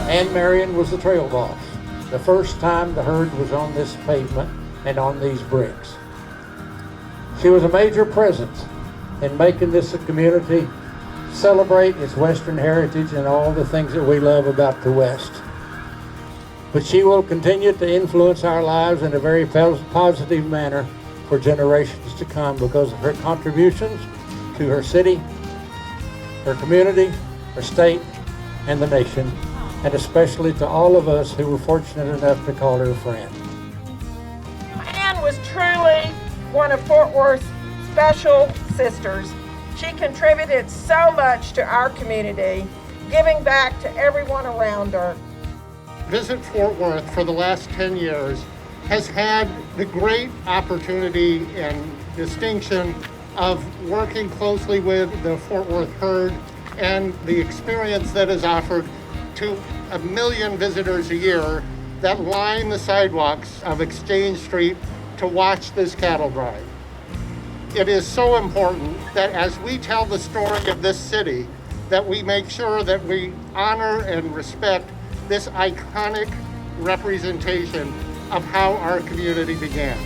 Ann Marion was the trail boss. The first time the herd was on this pavement and on these bricks. She was a major presence in making this community celebrate its Western heritage and all the things that we love about the West. But she will continue to influence our lives in a very positive manner for generations to come because of her contributions to her city, her community, her state, and the nation, and especially to all of us who were fortunate enough to call her a friend. Ann was truly one of Fort Worth's special sisters. She contributed so much to our community, giving back to everyone around her. Visit Fort Worth for the last 10 years has had the great opportunity and distinction of working closely with the Fort Worth herd and the experience that is offered to 1 million visitors a year that line the sidewalks of Exchange Street to watch this cattle drive. It is so important that as we tell the story of this city, that we make sure that we honor and respect this iconic representation of how our community began.